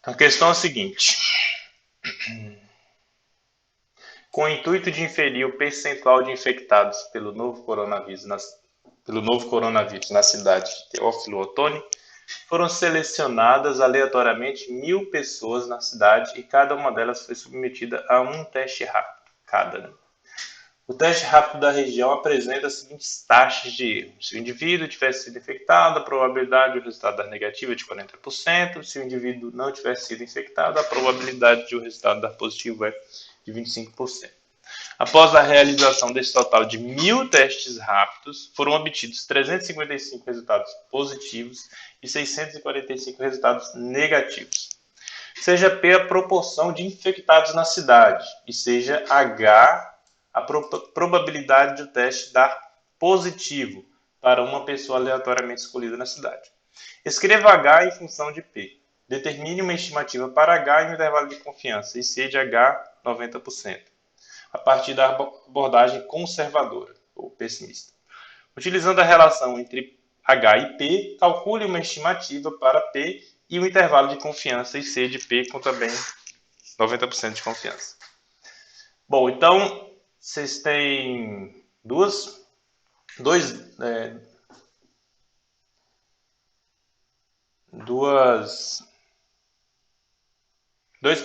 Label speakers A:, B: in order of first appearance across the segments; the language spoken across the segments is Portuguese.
A: A questão é a seguinte: com o intuito de inferir o percentual de infectados pelo novo coronavírus na cidade de Teófilo Otoni, foram selecionadas aleatoriamente 1.000 pessoas na cidade e cada uma delas foi submetida a um teste rápido. Né? O teste rápido da região apresenta as seguintes taxas de erro. Se o indivíduo tivesse sido infectado, a probabilidade de o resultado dar negativo é de 40%. Se o indivíduo não tivesse sido infectado, a probabilidade de o resultado dar positivo é de 25%. Após a realização desse total de 1.000 testes rápidos, foram obtidos 355 resultados positivos e 645 resultados negativos. Seja P a proporção de infectados na cidade e seja H a probabilidade de o teste dar positivo para uma pessoa aleatoriamente escolhida na cidade. Escreva H em função de P. Determine uma estimativa para H em um intervalo de confiança e C de H 90%, a partir da abordagem conservadora ou pessimista. Utilizando a relação entre H e P, calcule uma estimativa para P e o intervalo de confiança e C de P com também 90% de confiança. Bom, então vocês têm dois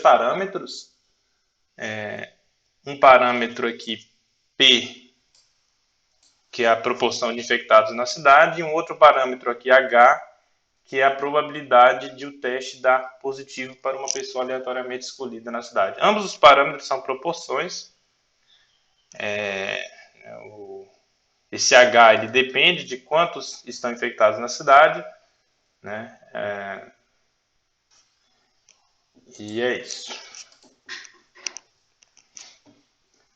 A: parâmetros. Um parâmetro aqui, P, que é a proporção de infectados na cidade, e um outro parâmetro aqui, H, que é a probabilidade de o teste dar positivo para uma pessoa aleatoriamente escolhida na cidade. Ambos os parâmetros são proporções. Esse H ele depende de quantos estão infectados na cidade, né? E é isso.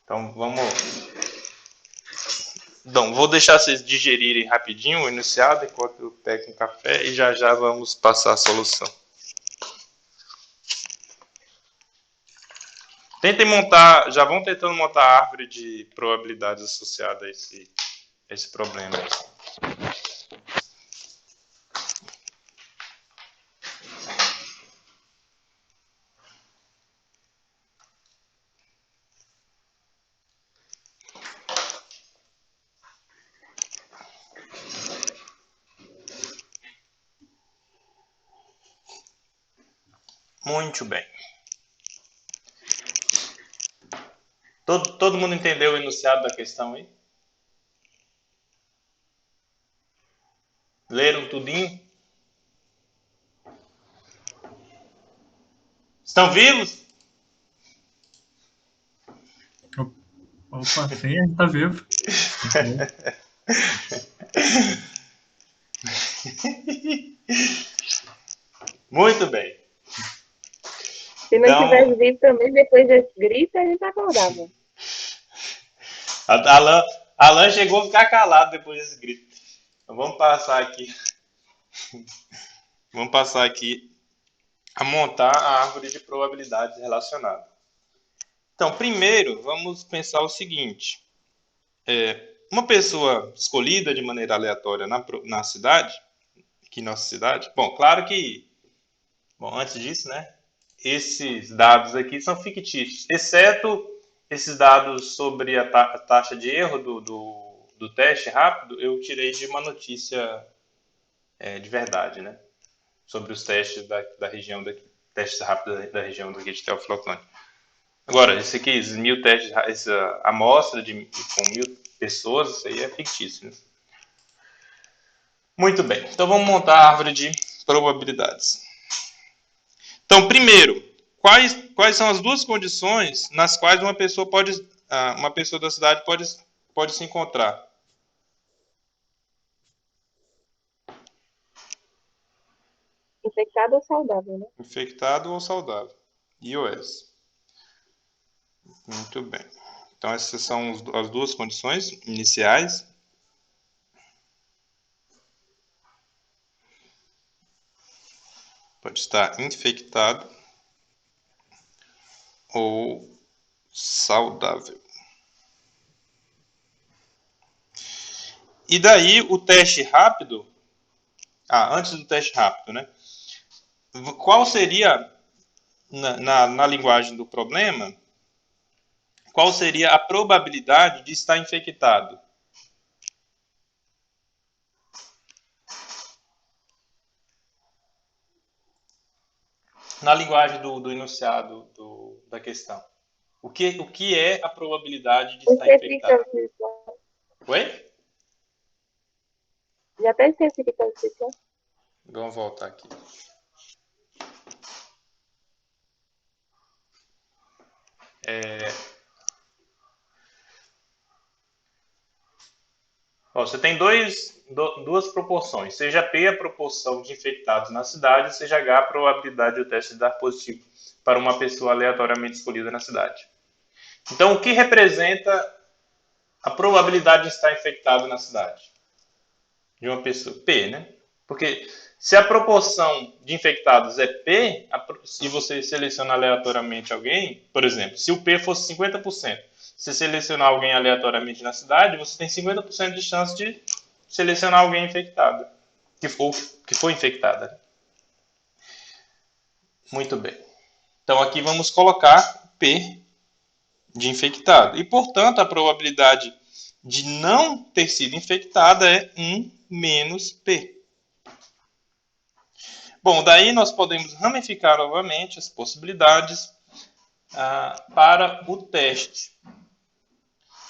A: Então vou deixar vocês digerirem rapidinho o enunciado enquanto eu pego um café e já já vamos passar a solução. Já vão tentando montar a árvore de probabilidades associada a esse problema. Muito bem. Todo mundo entendeu o enunciado da questão aí? Leram tudinho? Estão vivos?
B: Opa, sim, a gente tá vivo.
A: Muito bem.
C: Se não tivesse vivo também, depois desse grito, a gente acordava.
A: Alan chegou a ficar calado depois desse grito. Então, vamos passar aqui a montar a árvore de probabilidades relacionada. Então, primeiro, vamos pensar o seguinte. Uma pessoa escolhida de maneira aleatória na cidade, aqui nossa cidade, bom, claro que, antes disso, né, esses dados aqui são fictícios, exceto esses dados sobre a taxa de erro do teste rápido, eu tirei de uma notícia de verdade, né, sobre os testes da região daqui, testes rápidos da região daqui de Teófilo Otoni. Agora, esse aqui, esses 1.000 testes, essa amostra com 1.000 pessoas, isso aí é fictício, né? Muito bem, então vamos montar a árvore de probabilidades. Então, primeiro, quais são as duas condições nas quais uma pessoa da cidade pode se encontrar?
C: Infectado ou saudável, né?
A: Infectado ou saudável. iOS. Muito bem. Então, essas são as duas condições iniciais. Pode estar infectado ou saudável. E daí o teste rápido, antes do teste rápido, né? Qual seria na linguagem do problema, qual seria a probabilidade de estar infectado? Na linguagem do enunciado da questão. O que é a probabilidade de estar infectado? Oi?
C: Já até esqueci o que está escrito.
A: Vamos voltar aqui. Você tem duas proporções. Seja P a proporção de infectados na cidade, seja H a probabilidade do teste dar positivo para uma pessoa aleatoriamente escolhida na cidade. Então, o que representa a probabilidade de estar infectado na cidade? De uma pessoa. P, né? Porque se a proporção de infectados é P, se você seleciona aleatoriamente alguém, por exemplo, se o P fosse 50%, se selecionar alguém aleatoriamente na cidade, você tem 50% de chance de selecionar alguém infectado, que foi infectada. Muito bem. Então aqui vamos colocar P de infectado. E, portanto, a probabilidade de não ter sido infectada é 1 menos P. Bom, daí nós podemos ramificar novamente as possibilidades para o teste.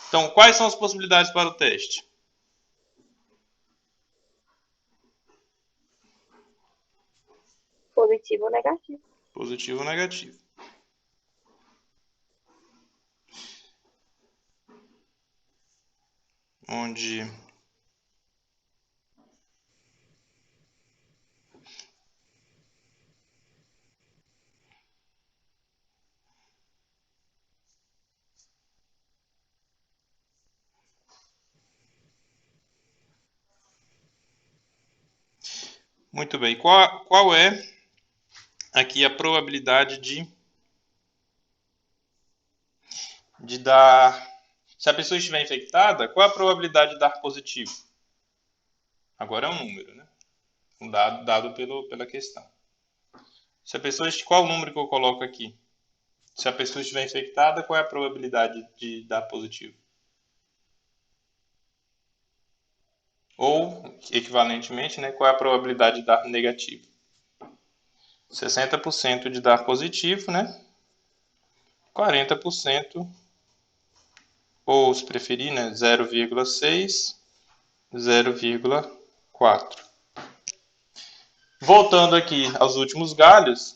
A: Então, quais são as possibilidades para o teste?
C: Positivo ou negativo.
A: Positivo ou negativo. Onde muito bem. Qual é aqui a probabilidade de dar... Se a pessoa estiver infectada, qual é a probabilidade de dar positivo? Agora é um número, né? Um dado pela questão. Se a pessoa... Qual o número que eu coloco aqui? Se a pessoa estiver infectada, qual é a probabilidade de dar positivo? Ou, equivalentemente, né, qual é a probabilidade de dar negativo? 60% de dar positivo, né? 40%, ou se preferir, né, 0,6, 0,4. Voltando aqui aos últimos galhos,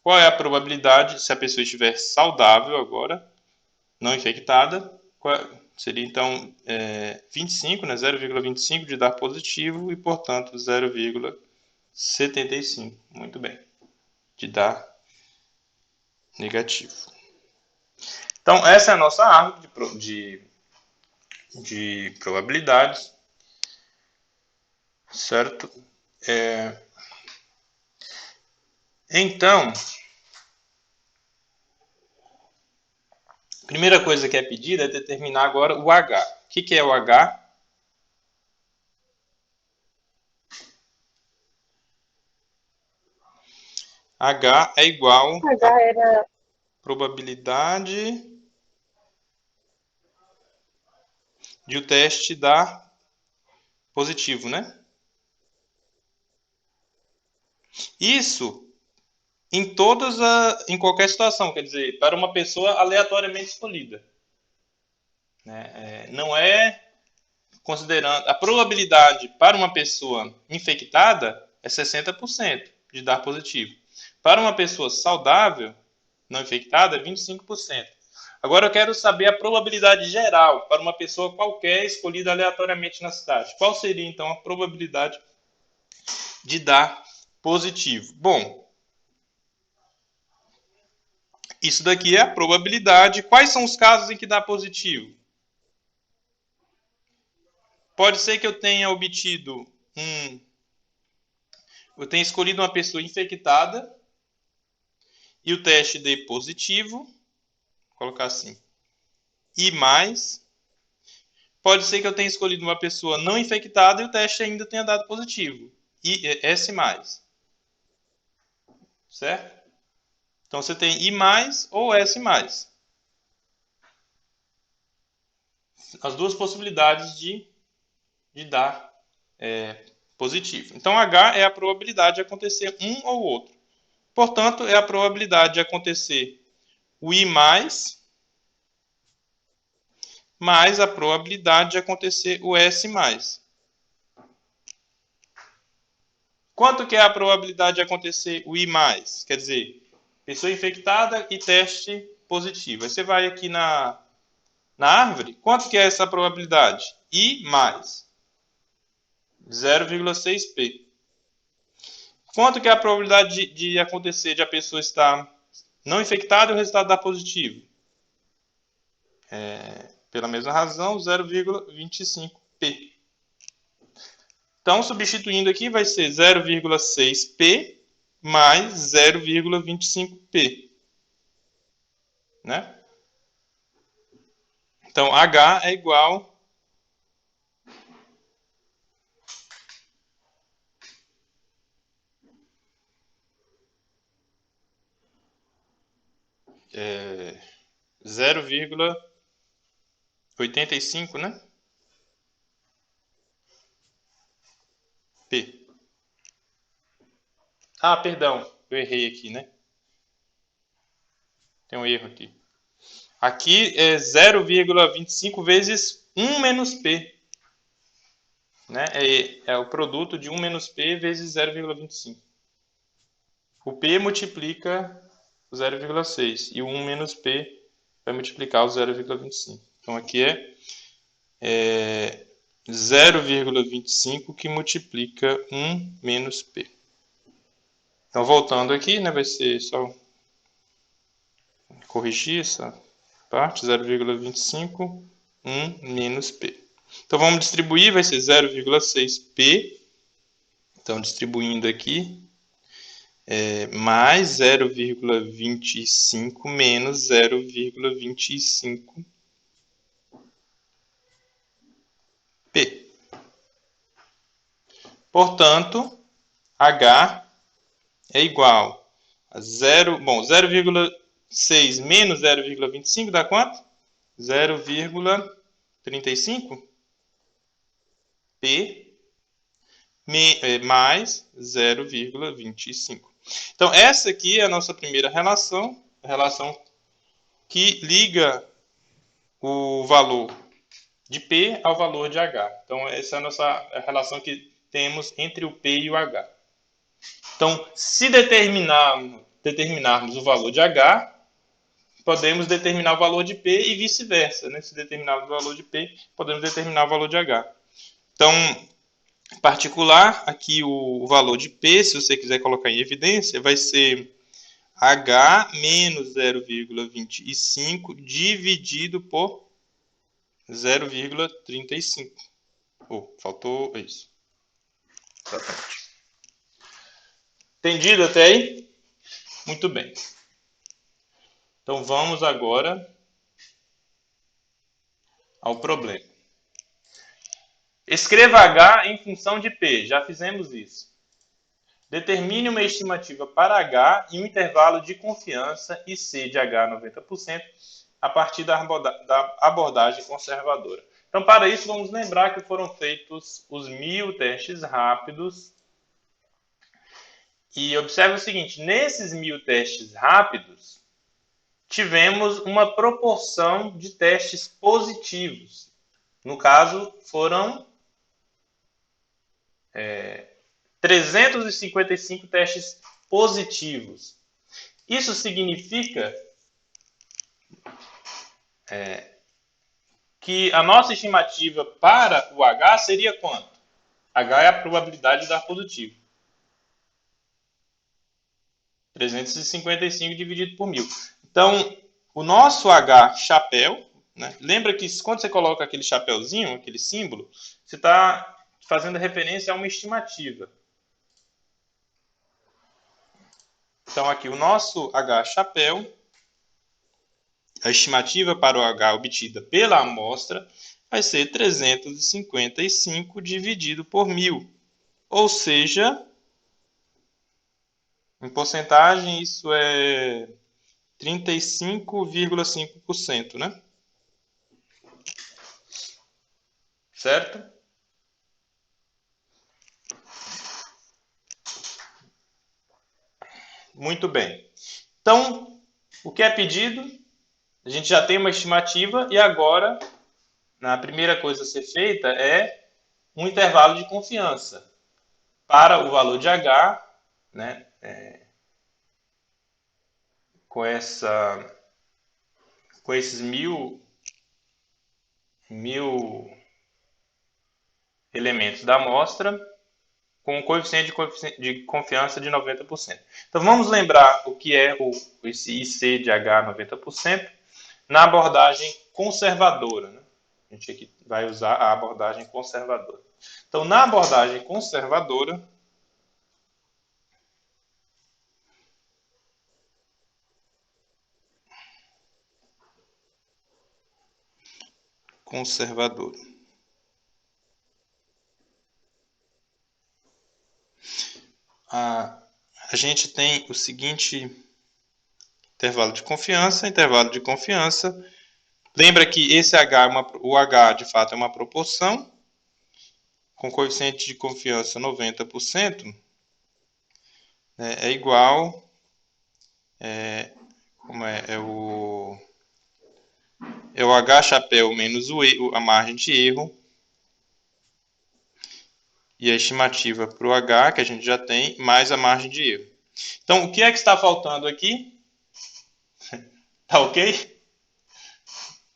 A: qual é a probabilidade, se a pessoa estiver saudável agora, não infectada, seria então 25, né, 0,25 de dar positivo e, portanto, 0,75. Muito bem. De dar negativo. Então, essa é a nossa árvore de probabilidades, certo? Então, a primeira coisa que é pedida é determinar agora o H. O que é o H? H é igual a probabilidade de o teste dar positivo, né? Isso em qualquer situação, quer dizer, para uma pessoa aleatoriamente escolhida. Não é considerando... A probabilidade para uma pessoa infectada é 60% de dar positivo. Para uma pessoa saudável, não infectada, é 25%. Agora eu quero saber a probabilidade geral para uma pessoa qualquer escolhida aleatoriamente na cidade. Qual seria, então, a probabilidade de dar positivo? Bom, isso daqui é a probabilidade. Quais são os casos em que dá positivo? Pode ser que eu tenha obtido eu tenha escolhido uma pessoa infectada e o teste dê positivo. Vou colocar assim. E mais. Pode ser que eu tenha escolhido uma pessoa não infectada e o teste ainda tenha dado positivo. E S mais. Certo? Então, você tem I mais ou S mais. As duas possibilidades de dar positivo. Então, H é a probabilidade de acontecer um ou outro. Portanto, é a probabilidade de acontecer o I mais a probabilidade de acontecer o S mais. Quanto que é a probabilidade de acontecer o I mais? Quer dizer, pessoa infectada e teste positivo. Aí você vai aqui na árvore, quanto que é essa probabilidade? I mais 0,6P. Quanto que é a probabilidade de acontecer de a pessoa estar não infectada e o resultado dar positivo? Pela mesma razão, 0,25P. Então, substituindo aqui, vai ser 0,6P mais 0,25P. Né? Então, H é igual a 0,85, né? P. Ah, perdão, eu errei aqui, né? Tem um erro aqui. Aqui é 0,25 vezes 1 menos P. Né? É o produto de 1 menos P vezes 0,25. O P multiplica o 0,6 e o 1 menos P vai multiplicar o 0,25. Então, aqui é 0,25 que multiplica 1 menos P. Então, voltando aqui, né, vai ser só corrigir essa parte, 0,25, 1 menos P. Então, vamos distribuir, vai ser 0,6P. Então, distribuindo aqui, mais 0,25 menos 0,25P. Portanto, H é igual a 0,6 menos 0,25 dá quanto? 0,35 P mais 0,25. Então, essa aqui é a nossa primeira relação, a relação que liga o valor de P ao valor de H. Então, essa é a nossa relação que temos entre o P e o H. Então, se determinarmos o valor de H, podemos determinar o valor de P e vice-versa. Né? Se determinarmos o valor de P, podemos determinar o valor de H. Então, em particular, aqui o valor de P, se você quiser colocar em evidência, vai ser H menos 0,25 dividido por 0,35. Faltou isso. Exatamente. Entendido até aí? Muito bem. Então, vamos agora ao problema. Escreva H em função de P. Já fizemos isso. Determine uma estimativa para H em um intervalo de confiança IC de H 90% a partir da abordagem conservadora. Então, para isso, vamos lembrar que foram feitos os 1000 testes rápidos. E observe o seguinte, nesses 1000 testes rápidos, tivemos uma proporção de testes positivos. No caso, foram 355 testes positivos. Isso significa que a nossa estimativa para o H seria quanto? H é a probabilidade de dar positivo. 355 dividido por 1000. Então, o nosso H chapéu, né? Lembra que quando você coloca aquele chapéuzinho, aquele símbolo, você está fazendo referência a uma estimativa. Então, aqui o nosso H chapéu, a estimativa para o H obtida pela amostra vai ser 355 dividido por 1000. Ou seja, Em porcentagem, isso é 35,5%, né? Certo? Muito bem. Então, o que é pedido? A gente já tem uma estimativa e agora, a primeira coisa a ser feita é um intervalo de confiança para o valor de H, né? Com esses mil elementos da amostra, com um coeficiente de confiança de 90%. Então vamos lembrar o que é esse IC de H 90% na abordagem conservadora, né? A gente aqui vai usar a abordagem conservadora. Então, na abordagem conservadora, a gente tem o seguinte intervalo de confiança. Lembra que esse H, o H de fato é uma proporção, com coeficiente de confiança 90%, né, é igual, é o H chapéu menos a margem de erro, e a estimativa para o H, que a gente já tem, mais a margem de erro. Então, o que é que está faltando aqui? Tá ok?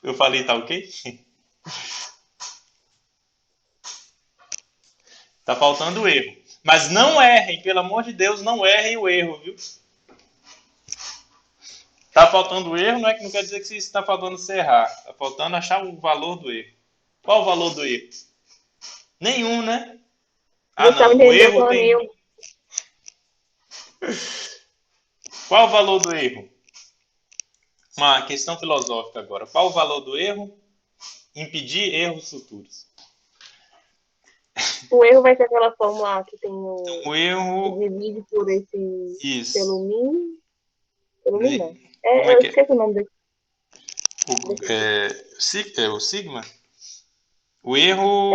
A: Eu falei tá ok? Tá faltando o erro. Mas não errem, pelo amor de Deus, não errem o erro, viu? Tá faltando o erro, não quer dizer que isso está faltando você errar. Tá faltando achar o valor do erro. Qual o valor do erro? Nenhum, né? Ah, não. O erro tem. Qual o valor do erro? Uma questão filosófica agora. Qual o valor do erro? Impedir erros futuros.
C: O erro vai ser aquela fórmula que tem
A: o erro.
C: Que divide por esse.
A: Isso.
C: Pelo min. Pelo min, não.
A: Como
C: Eu esqueci o nome desse.
A: O sigma? O erro.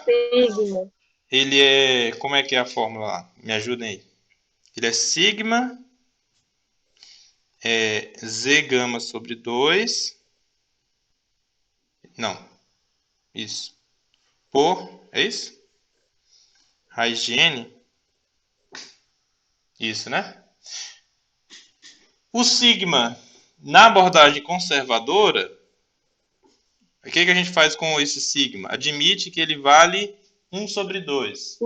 C: Sigma.
A: Ele é. Como é que é a fórmula lá? Me ajudem aí. Ele é sigma. Z gama sobre 2. Não. Isso. É isso? Raiz de N? Isso, né? O sigma, na abordagem conservadora, o que a gente faz com esse sigma? Admite que ele vale 1 sobre 2.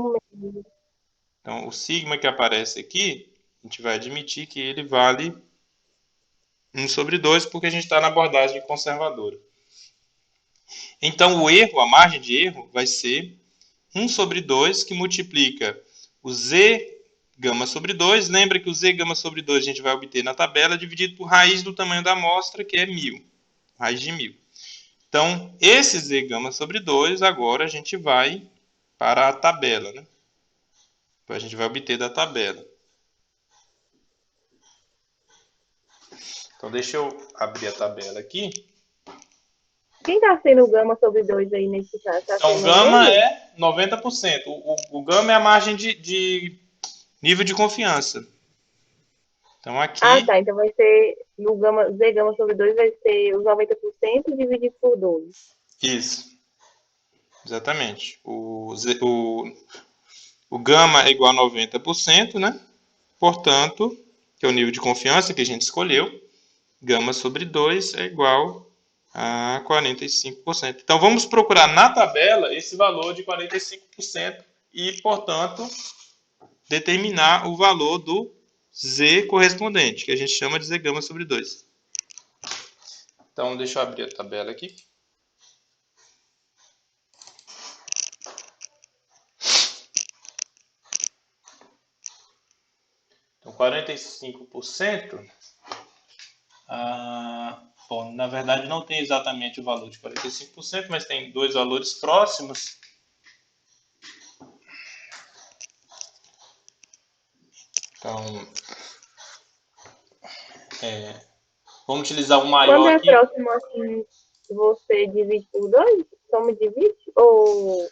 A: Então, o sigma que aparece aqui, a gente vai admitir que ele vale 1 sobre 2, porque a gente está na abordagem conservadora. Então, o erro, a margem de erro, vai ser 1 sobre 2, que multiplica o Z gama sobre 2. Lembra que o Z gama sobre 2 a gente vai obter na tabela, dividido por raiz do tamanho da amostra, que é 1000. Raiz de 1000. Então, esse Z gama sobre 2, agora a gente vai para a tabela, né? Então, a gente vai obter da tabela. Então, deixa eu abrir a tabela aqui.
C: Quem está sendo o gama sobre 2 aí nesse caso?
A: Então, o gama é 90%. O gama é a margem de nível de confiança. Então, aqui...
C: tá. Então, vai ser... No gama, Z gama sobre 2 vai ser os 90% dividido por 2.
A: Isso. Exatamente. O gama é igual a 90%, né? Portanto, que é o nível de confiança que a gente escolheu, gama sobre 2 é igual a 45%. Então, vamos procurar na tabela esse valor de 45% e, portanto, determinar o valor do Z correspondente, que a gente chama de Z gama sobre 2. Então, deixa eu abrir a tabela aqui. Então, 45%... bom, na verdade não tem exatamente o valor de 45%, mas tem dois valores próximos. Então, Vamos utilizar o
C: Quando
A: maior
C: é
A: aqui.
C: próximo, assim, você divide por 2? Soma e divide? Ou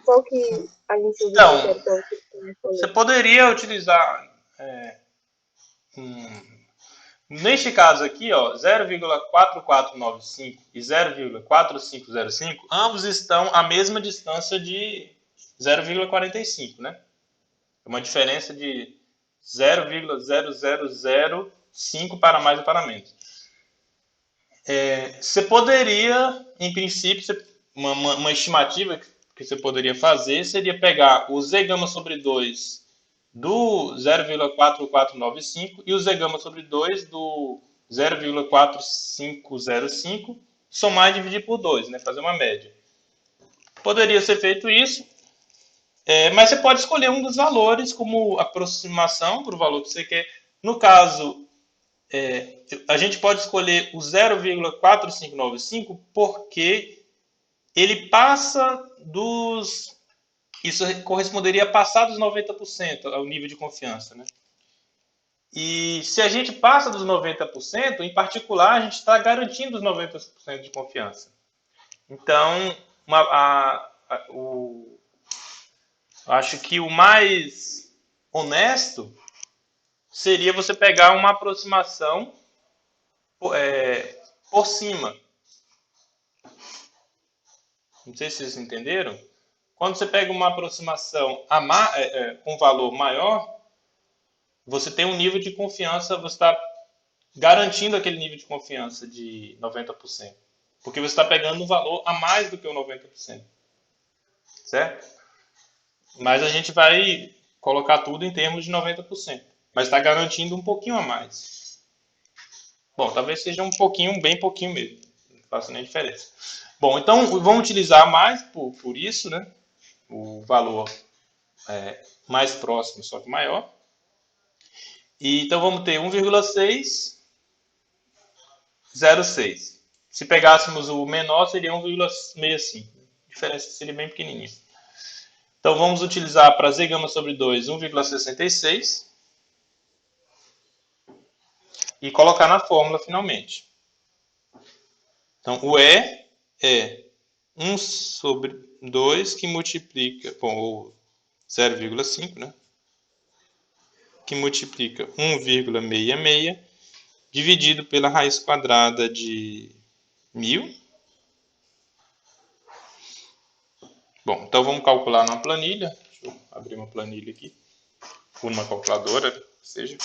C: qual que a gente usa o
A: Então,
C: critério para você
A: você
C: escolher?
A: poderia utilizar, neste caso aqui, ó, 0,4495 e 0,4505, ambos estão à mesma distância de 0,45, né? É uma diferença de 0,0005 para mais ou para menos. Você poderia, em princípio, uma estimativa que você poderia fazer seria pegar o Z gama sobre 2 do 0,4495 e o Z gama sobre 2 do 0,4505, somar e dividir por 2, né? Fazer uma média. Poderia ser feito isso, mas você pode escolher um dos valores como aproximação para o valor que você quer. No caso, a gente pode escolher o 0,4595 porque ele passa dos... Isso corresponderia a passar dos 90% ao nível de confiança, né? E se a gente passa dos 90%, em particular, a gente está garantindo os 90% de confiança. Então, acho que o mais honesto seria você pegar uma aproximação por cima. Não sei se vocês entenderam. Quando você pega uma aproximação com valor maior, você tem um nível de confiança, você está garantindo aquele nível de confiança de 90%. Porque você está pegando um valor a mais do que o 90%. Certo? Mas a gente vai colocar tudo em termos de 90%. Mas está garantindo um pouquinho a mais. Bom, talvez seja um pouquinho, bem pouquinho mesmo. Não faça nem diferença. Bom, então vamos utilizar mais por isso, né? O valor mais próximo, só que maior. E, então vamos ter 1,606. Se pegássemos o menor, seria 1,65. A diferença seria bem pequenininha. Então vamos utilizar para Z gama sobre 2, 1,66. E colocar na fórmula finalmente. Então o E é 1 sobre 2 que multiplica, ou 0,5, né? Que multiplica 1,66 dividido pela raiz quadrada de 1000. Bom, então vamos calcular na planilha. Deixa eu abrir uma planilha aqui. Ou numa calculadora, seja.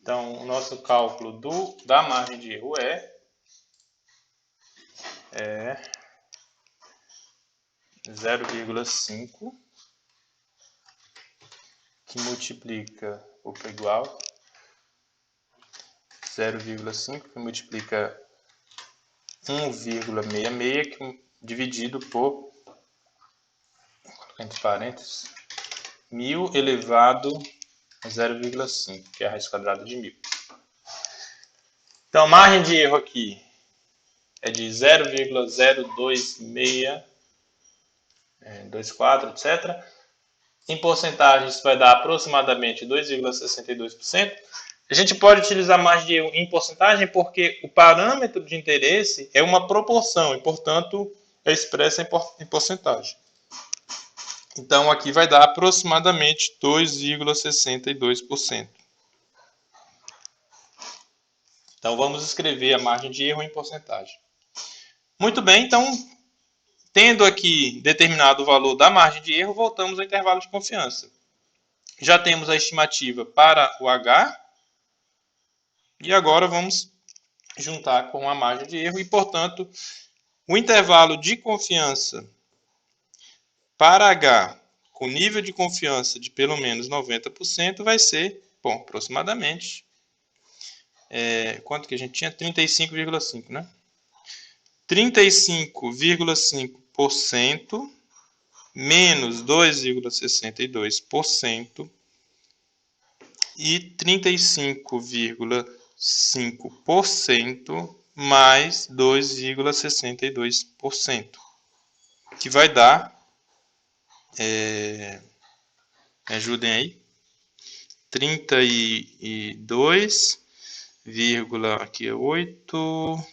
A: Então, o nosso cálculo da margem de erro é 0,5 que multiplica igual 0,5 que multiplica 1,66 dividido por, entre parênteses, 1000 elevado a 0,5, que é a raiz quadrada de 1000. Então, a margem de erro aqui é de 0,02624, etc. Em porcentagem, isso vai dar aproximadamente 2,62%. A gente pode utilizar margem de erro em porcentagem porque o parâmetro de interesse é uma proporção e, portanto, é expressa em porcentagem. Então, aqui vai dar aproximadamente 2,62%. Então, vamos escrever a margem de erro em porcentagem. Muito bem, então, tendo aqui determinado o valor da margem de erro, voltamos ao intervalo de confiança. Já temos a estimativa para o H. E agora vamos juntar com a margem de erro e, portanto, o intervalo de confiança para H com nível de confiança de pelo menos 90% vai ser, bom, aproximadamente, quanto que a gente tinha? 35,5, né? 35,5% menos 2,62% e 35,5% mais 2,62%, que vai dar, me ajudem aí, 32, aqui é 8%.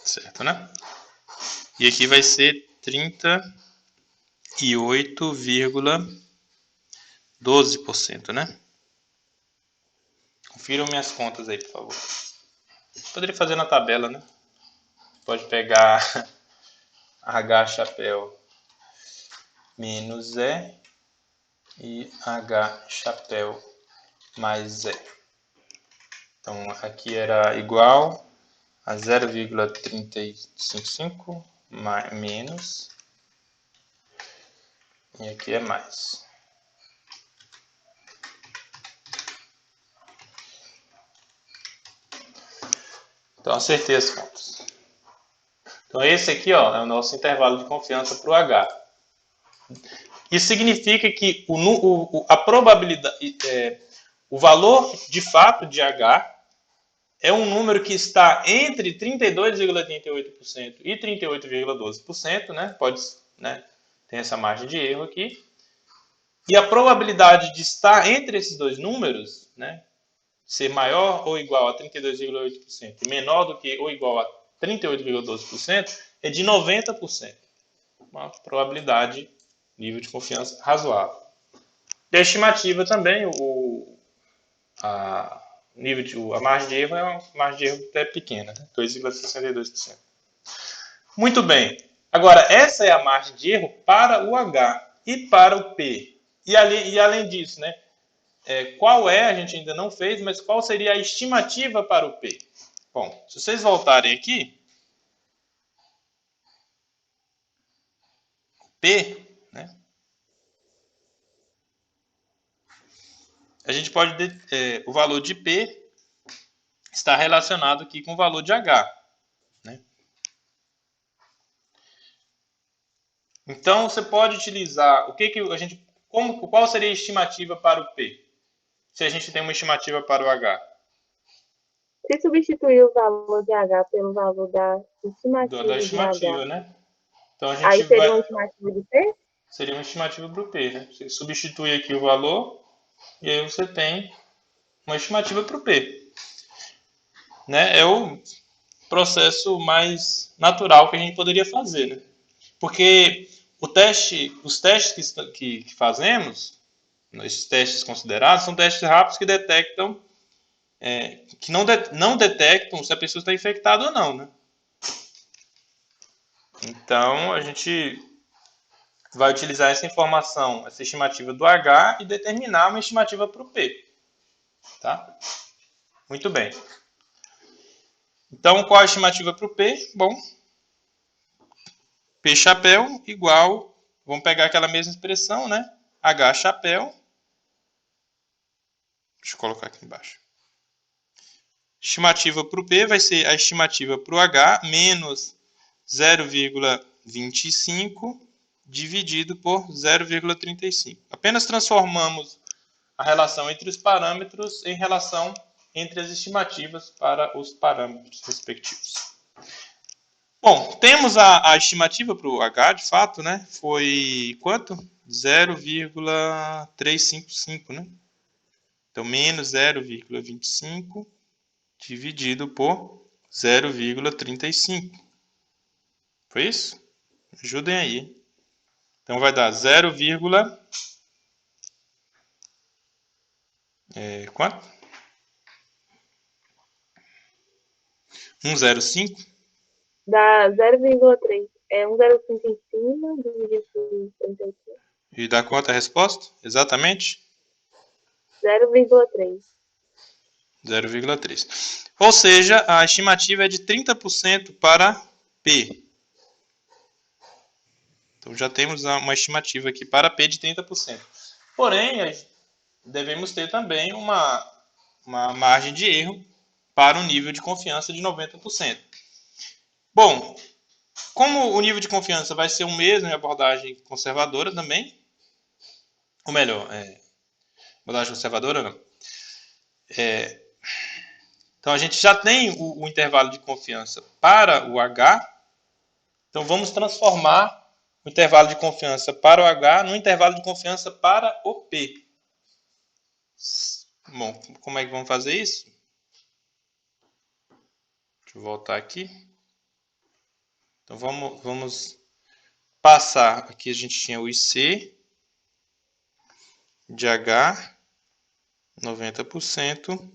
A: Certo, né? E aqui vai ser 38,12%, né? Confiram minhas contas aí, por favor. Poderia fazer na tabela, né? Pode pegar H chapéu menos E e H chapéu mais E. Então, aqui era igual a 0,355 menos, e aqui é mais. Então, acertei as contas. Então, esse aqui, ó, é o nosso intervalo de confiança para o H. Isso significa que a probabilidade, o valor de fato de H é um número que está entre 32,38% e 38,12%, né? Pode, né? Tem essa margem de erro aqui. E a probabilidade de estar entre esses dois números, né? Ser maior ou igual a 32,8% e menor do que ou igual a 38,12% é de 90%. Uma probabilidade, nível de confiança razoável. E a estimativa também, a margem de erro é uma margem de erro até pequena, né? 2,62%. Muito bem. Agora, essa é a margem de erro para o H e para o P. E além disso, né? Qual a gente ainda não fez, mas qual seria a estimativa para o P? Bom, se vocês voltarem aqui, P, né? A gente pode, o valor de P está relacionado aqui com o valor de H, né? Então, você pode utilizar, qual seria a estimativa para o P? Se a gente tem uma estimativa para o H?
C: Se substituir o valor de H pelo valor da
A: Da
C: estimativa de
A: estimativa,
C: H,
A: né? Então, a gente
C: aí seria
A: vai...
C: uma estimativa de P?
A: Seria uma estimativa para o P, né? Você substitui aqui o valor e aí você tem uma estimativa para o P. Né? É o processo mais natural que a gente poderia fazer, né? Porque os testes que fazemos, esses testes considerados, são testes rápidos que detectam, que não detectam se a pessoa está infectada ou não, né? Então, a gente vai utilizar essa informação, essa estimativa do H e determinar uma estimativa para o P. Tá? Muito bem. Então, qual a estimativa para o P? Bom, P chapéu igual, vamos pegar aquela mesma expressão, né? H chapéu. Deixa eu colocar aqui embaixo. Estimativa para o P vai ser a estimativa para o H menos 0,25 dividido por 0,35. Apenas transformamos a relação entre os parâmetros em relação entre as estimativas para os parâmetros respectivos. Bom, temos a estimativa para o H, de fato, né? Foi quanto? 0,355, né? Então, menos 0,25 dividido por 0,35. Foi isso? Ajudem aí. Então, vai dar 0, quanto? 105?
C: Dá 0,3. É 1,05 em cima, dividido por 35.
A: E dá quanto a resposta? Exatamente?
C: 0,3.
A: 0,3. Ou seja, a estimativa é de 30% para P. Então, já temos uma estimativa aqui para P de 30%. Porém, devemos ter também uma uma margem de erro para um nível de confiança de 90%. Bom, como o nível de confiança vai ser o mesmo em abordagem conservadora também, ou melhor, abordagem conservadora não. Então a gente já tem o intervalo de confiança para o H, então vamos transformar o intervalo de confiança para o H no intervalo de confiança para o P. Bom, como é que vamos fazer isso? Deixa eu voltar aqui. Então vamos passar, aqui a gente tinha o IC de H, 90%,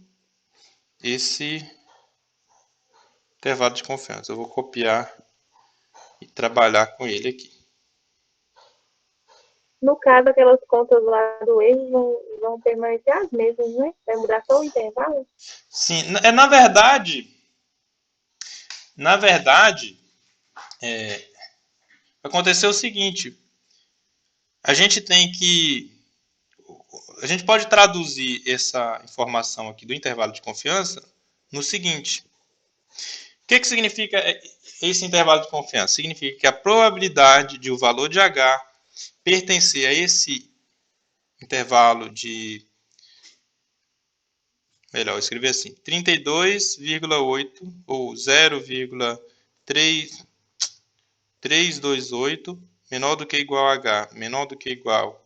A: esse intervalo de confiança. Eu vou copiar e trabalhar com ele aqui.
C: No caso, aquelas contas lá do ex vão permanecer as mesmas, né? Vai mudar só o intervalo?
A: Sim, na verdade, aconteceu o seguinte, a gente pode traduzir essa informação aqui do intervalo de confiança no seguinte. O que significa esse intervalo de confiança? Significa que a probabilidade de o valor de H pertencer a esse intervalo de... Melhor, eu escrevi assim, 32,8 ou 0,328 menor do que ou igual a H, menor do que ou igual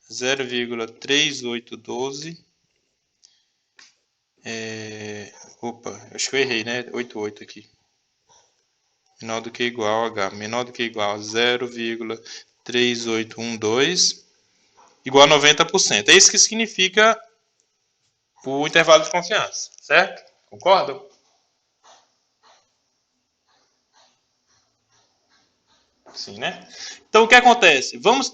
A: a 0,3812. Opa, acho que eu errei, né? 88 aqui. Menor do que ou igual a H, menor do que ou igual a 0,3812, igual a 90%. É isso que significa o intervalo de confiança, certo? Concordam? Sim, né? Então, o que acontece? Vamos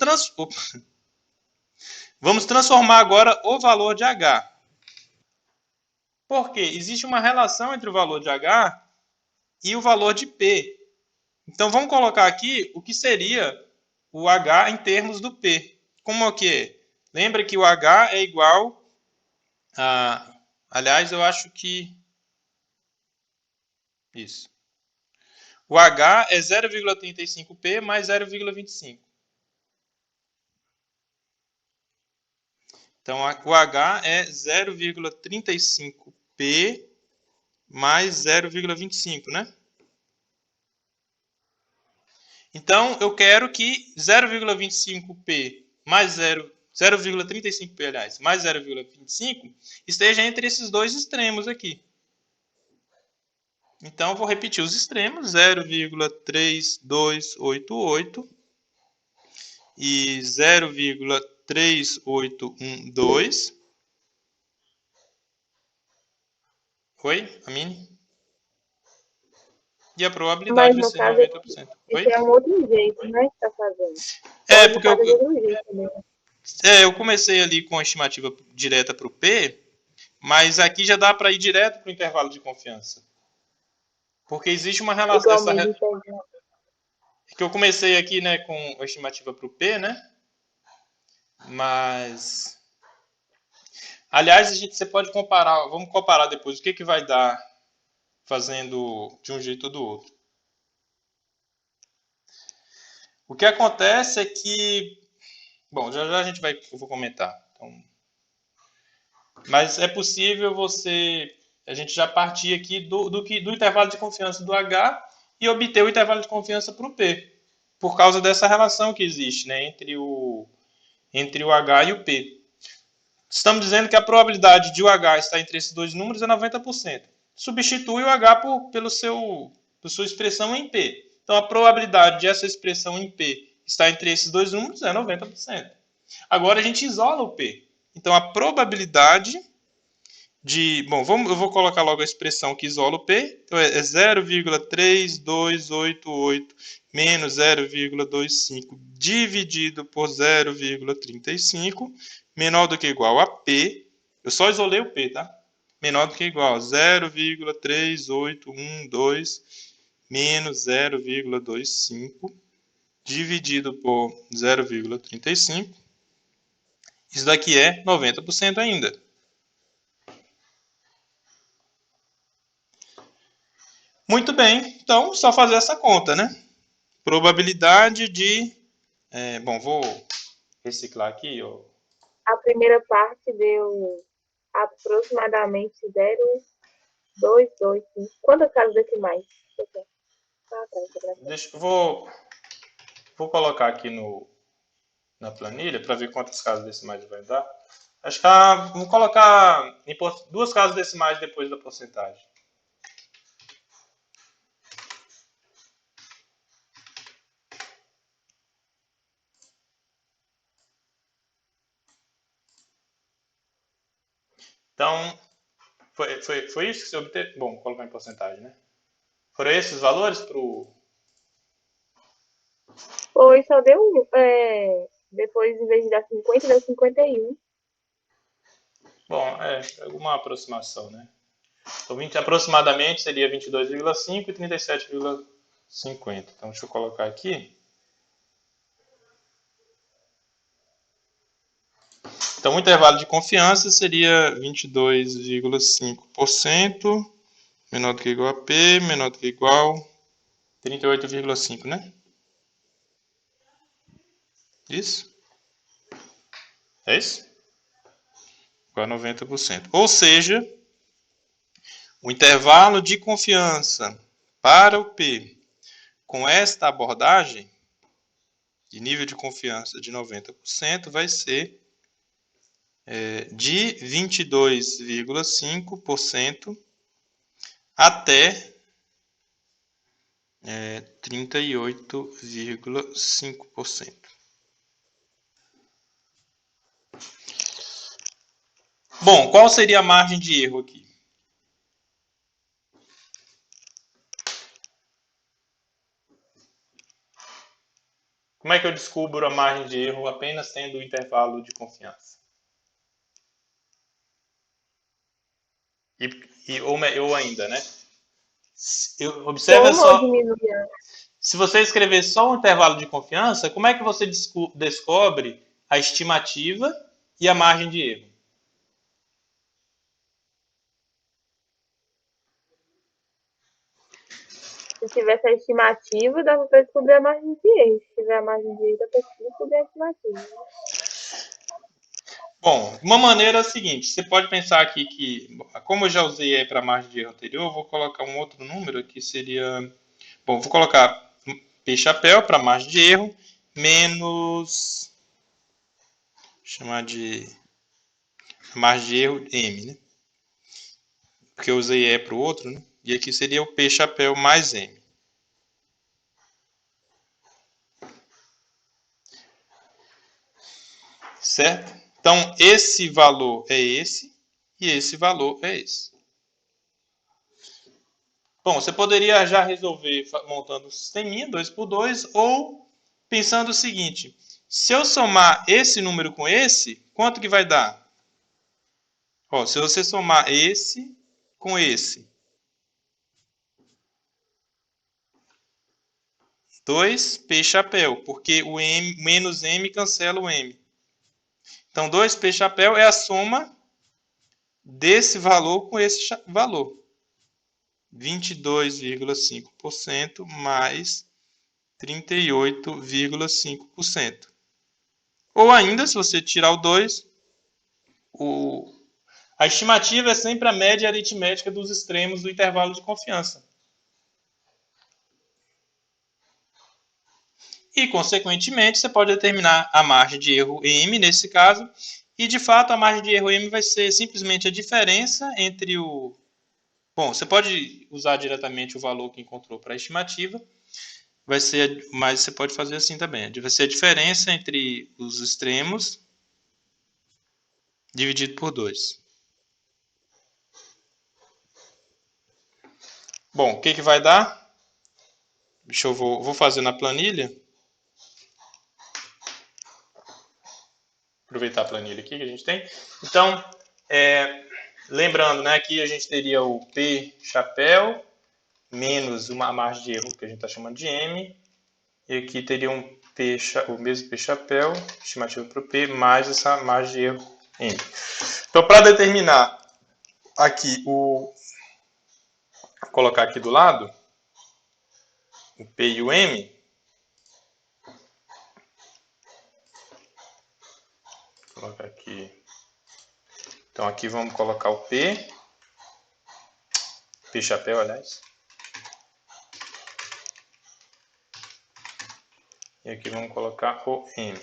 A: transformar agora o valor de H. Por quê? Existe uma relação entre o valor de H e o valor de P. Então, vamos colocar aqui o que seria o H em termos do P. Como é que é? Lembra que o H é igual a... Aliás, eu acho que... Isso. O H é 0,35P mais 0,25. Então, o H é 0,35P mais 0,25, né? Então, eu quero que 0,25P mais 0,35P, aliás, mais 0,25 esteja entre esses dois extremos aqui. Então, eu vou repetir os extremos, 0,3288 e 0,3812. Oi, Amine? E a probabilidade
C: Mas
A: vai
C: no
A: ser
C: caso,
A: 90%.
C: esse
A: Oi?
C: é um outro jeito, né? Que tá fazendo.
A: É,
C: Pode
A: porque eu,
C: fazer de outro jeito também.
A: eu comecei ali com a estimativa direta para o P, mas aqui já dá para ir direto para o intervalo de confiança. Porque existe uma relação.
C: Igualmente, então,
A: Que eu comecei aqui, né, com a estimativa para o P, né? Mas... Aliás, você pode comparar, vamos comparar depois o que vai dar fazendo de um jeito ou do outro. O que acontece é que... Bom, já a gente eu vou comentar. Então, mas é possível a gente já partir aqui do intervalo de confiança do H e obter o intervalo de confiança para o P, por causa dessa relação que existe, né, entre o H e o P. Estamos dizendo que a probabilidade de o H estar entre esses dois números é 90%. Substitui o H pela sua expressão em P. Então, a probabilidade de essa expressão em P estar entre esses dois números é 90%. Agora, a gente isola o P. Então, a probabilidade de... Bom, eu vou colocar logo a expressão que isola o P. Então, é 0,3288 menos 0,25 dividido por 0,35 menor do que ou igual a P. Eu só isolei o P, tá? Menor do que ou igual a 0,3812 menos 0,25 dividido por 0,35. Isso daqui é 90% ainda. Muito bem, então só fazer essa conta, né? Probabilidade de... bom, vou reciclar aqui. Ó.
C: A primeira parte deu aproximadamente 0,225. Quantas casas decimais?
A: Vou colocar aqui na planilha para ver quantas casas decimais vai dar. Acho que vou colocar 2 casas decimais depois da porcentagem. Então, foi isso que você obteve? Bom, vou colocar em porcentagem, né? Foram esses os valores para o...
C: Foi, só deu depois, em vez de dar 50, deu 51.
A: Bom, alguma aproximação, né? Então, aproximadamente seria 22,5 e 37,50. Então, deixa eu colocar aqui. Então, o intervalo de confiança seria 22,5%, menor do que igual a P, menor do que igual a 38,5, né? Isso? É isso? Igual a 90%. Ou seja, o intervalo de confiança para o P com esta abordagem, de nível de confiança de 90%, vai ser de 22,5% até 38,5%. Bom, qual seria a margem de erro aqui? Como é que eu descubro a margem de erro apenas tendo o intervalo de confiança? Ou ainda, né? Observa só. Se você escrever só um intervalo de confiança, como é que você descobre a estimativa e a margem de erro?
C: Se tivesse a estimativa, dava para descobrir a margem de erro. Se tiver a margem de erro, dá para descobrir a estimativa.
A: Bom, uma maneira é a seguinte, você pode pensar aqui que, como eu já usei para a margem de erro anterior, eu vou colocar um outro número que seria... Bom, vou colocar P chapéu para margem de erro, menos... Vou chamar de margem de erro M, né? Porque eu usei E para o outro, né? E aqui seria o P chapéu mais M. Certo? Então, esse valor é esse e esse valor é esse. Bom, você poderia já resolver montando um sisteminha 2 por 2 ou pensando o seguinte, se eu somar esse número com esse, quanto que vai dar? Ó, se você somar esse com esse, 2P chapéu, porque o M, menos M cancela o M. Então, 2P chapéu é a soma desse valor com esse valor. 22,5% mais 38,5%. Ou ainda, se você tirar o 2, a estimativa é sempre a média aritmética dos extremos do intervalo de confiança. E, consequentemente, você pode determinar a margem de erro M, nesse caso, e, de fato, a margem de erro M vai ser simplesmente a diferença entre o... Bom, você pode usar diretamente o valor que encontrou para a estimativa, mas você pode fazer assim também. Vai ser a diferença entre os extremos dividido por 2. Bom, o que vai dar? Vou fazer na planilha. Aproveitar a planilha aqui que a gente tem. Então, lembrando, né, aqui a gente teria o P chapéu menos uma margem de erro que a gente está chamando de M. E aqui teria o mesmo P chapéu, estimativa para o P, mais essa margem de erro M. Então, para determinar aqui vou colocar aqui do lado, o P e o M. Vou colocar aqui. Então aqui vamos colocar o P chapéu, aliás. E aqui vamos colocar o M.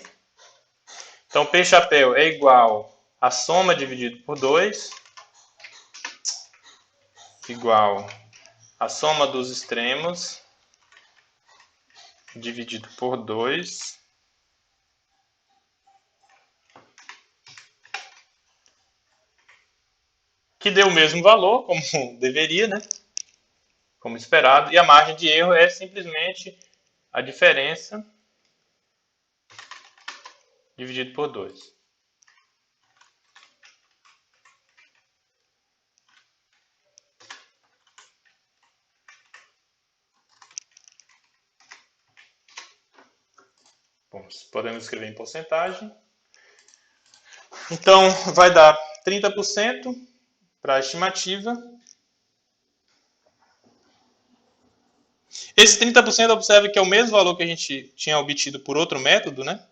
A: Então P chapéu é igual a soma dividido por 2, igual a soma dos extremos dividido por 2, que deu o mesmo valor, como deveria, né? Como esperado. E a margem de erro é simplesmente a diferença dividido por 2. Bom, podemos escrever em porcentagem. Então, vai dar 30% para a estimativa. Esse 30%, observe que é o mesmo valor que a gente tinha obtido por outro método, né?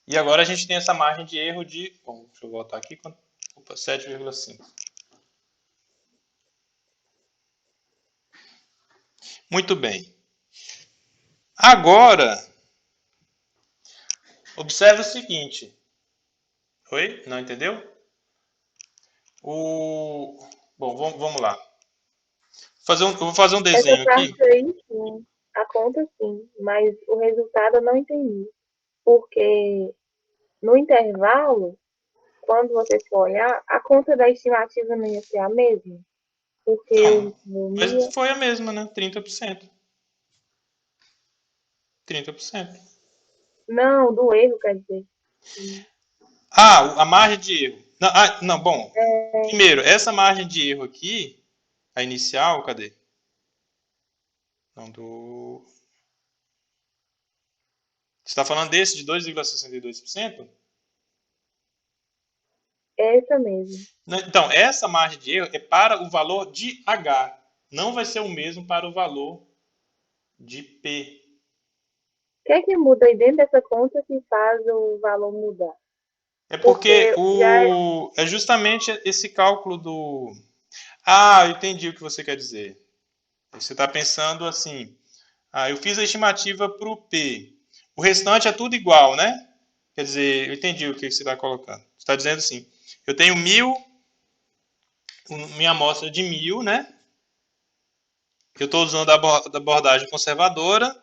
A: E agora a gente tem essa margem de erro de... Bom, deixa eu voltar aqui. 7,5. Muito bem. Agora, observe o seguinte. Oi? Não entendeu? Bom, vamos lá. Eu vou fazer um
C: Essa
A: desenho aqui.
C: parte aí, sim. A conta, sim. Mas o resultado eu não entendi. Porque no intervalo, quando você for olhar, a conta da estimativa não ia ser a mesma. Porque
A: Não,
C: o
A: mas
C: MIA...
A: foi a mesma, né? 30%. 30%.
C: Não, do erro, quer dizer.
A: A margem de erro. Não, bom. Primeiro, essa margem de erro aqui, a inicial, cadê? Não, Você está falando desse de 2,62%?
C: Essa mesmo.
A: Então, essa margem de erro é para o valor de H. Não vai ser o mesmo para o valor de P.
C: O que é que muda aí dentro dessa conta que faz o valor mudar?
A: É porque
C: já
A: é justamente esse cálculo do... eu entendi o que você quer dizer. Você está pensando assim, eu fiz a estimativa para o P. O restante é tudo igual, né? Quer dizer, eu entendi o que você está colocando. Você está dizendo assim, eu tenho 1.000, minha amostra de 1.000, né? Eu estou usando a abordagem conservadora.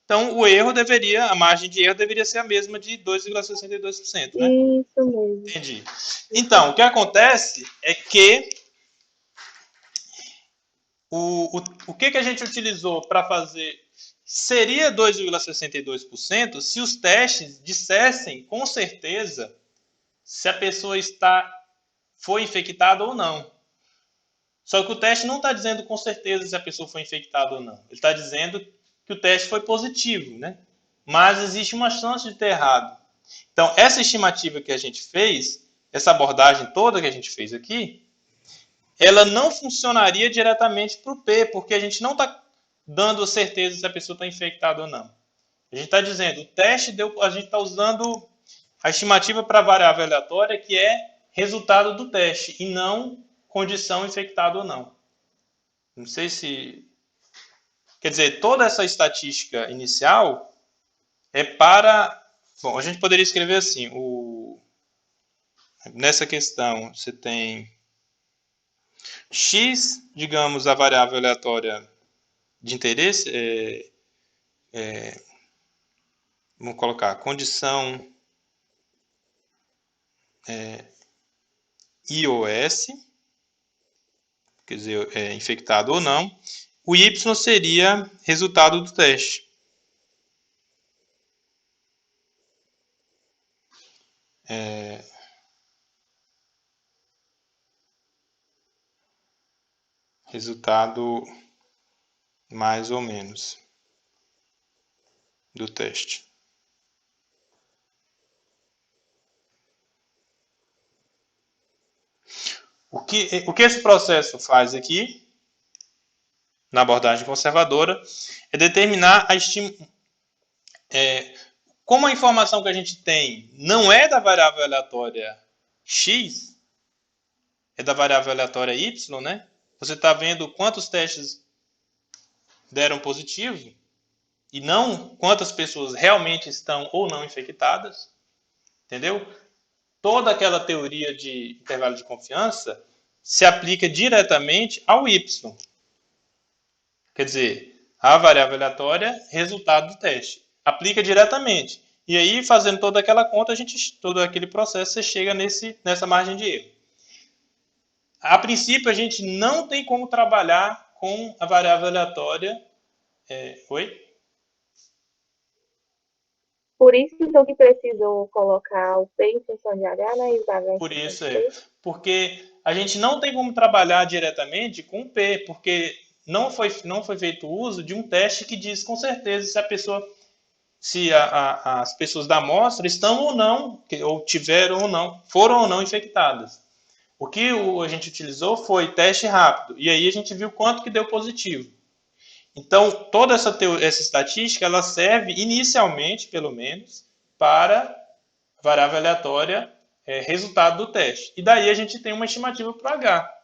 A: Então, a margem de erro deveria ser a mesma de 2,62%, né?
C: Isso mesmo.
A: Entendi. Então, o que acontece é que o que a gente utilizou para fazer seria 2,62% se os testes dissessem com certeza se a pessoa foi infectada ou não. Só que o teste não está dizendo com certeza se a pessoa foi infectada ou não. Ele está dizendo que o teste foi positivo, né? Mas existe uma chance de ter errado. Então, essa estimativa que a gente fez, essa abordagem toda que a gente fez aqui, ela não funcionaria diretamente para o P, porque a gente não está dando certeza se a pessoa está infectada ou não. A gente está dizendo, o teste a gente está usando a estimativa para a variável aleatória, que é resultado do teste, e não condição infectada ou não. Não sei se... Quer dizer, toda essa estatística inicial é para... Bom, a gente poderia escrever assim, nessa questão você tem x, digamos, a variável aleatória de interesse, vamos colocar condição IOS, quer dizer, infectado ou não. O Y seria resultado do teste. Resultado mais ou menos do teste. O que esse processo faz aqui na abordagem conservadora, é determinar a como a informação que a gente tem não é da variável aleatória x, é da variável aleatória y, né? Você está vendo quantos testes deram positivo e não quantas pessoas realmente estão ou não infectadas, entendeu? Toda aquela teoria de intervalo de confiança se aplica diretamente ao y. Quer dizer, a variável aleatória, resultado do teste. Aplica diretamente. E aí, fazendo toda aquela conta, todo aquele processo, você chega nessa margem de erro. A princípio, a gente não tem como trabalhar com a variável aleatória. Oi?
C: Por isso então, que precisou colocar o P em função de H, né? E o H em
A: Por
C: função
A: isso
C: de P.
A: porque a gente não tem como trabalhar diretamente com o P, porque não foi feito uso de um teste que diz com certeza se a pessoa, as pessoas da amostra estão ou não, ou tiveram ou não, foram ou não infectadas. O que a gente utilizou foi teste rápido, e aí a gente viu quanto que deu positivo. Então, toda essa estatística, ela serve inicialmente, pelo menos, para variável aleatória, resultado do teste. E daí a gente tem uma estimativa para o H.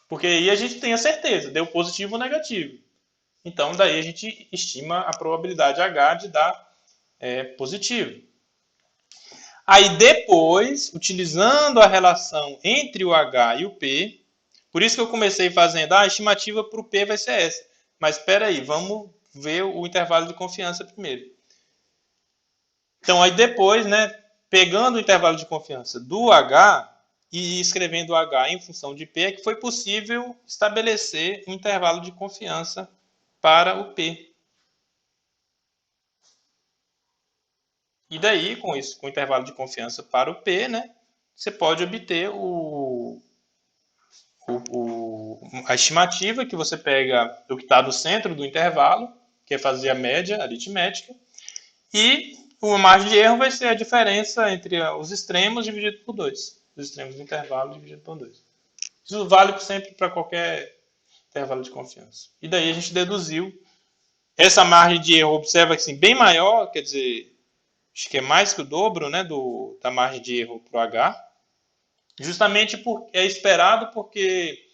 A: Porque aí a gente tem a certeza, deu positivo ou negativo. Então, daí a gente estima a probabilidade H de dar positivo. Aí depois, utilizando a relação entre o H e o P, por isso que eu comecei fazendo, a estimativa para o P vai ser essa. Mas espera aí, vamos ver o intervalo de confiança primeiro. Então, aí depois, né, pegando o intervalo de confiança do H e escrevendo o H em função de P, é que foi possível estabelecer um intervalo de confiança para o P. E daí, com isso, com o intervalo de confiança para o P, né, você pode obter a estimativa, que você pega o que está no centro do intervalo, que é fazer a média aritmética, e a margem de erro vai ser a diferença entre os extremos dividido por 2. Os extremos do intervalo dividido por 2. Isso vale sempre para qualquer intervalo de confiança. E daí a gente deduziu. Essa margem de erro, observa que assim, bem maior, quer dizer, acho que é mais que o dobro, né, da margem de erro para o H. Justamente porque é esperado porque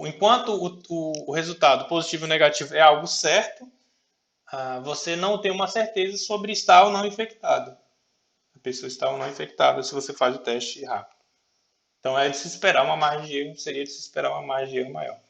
A: enquanto o resultado positivo ou negativo é algo certo, você não tem uma certeza sobre estar ou não infectado. A pessoa está ou não infectada se você faz o teste rápido. Então é de se esperar uma margem de erro, seria de se esperar uma margem de erro maior.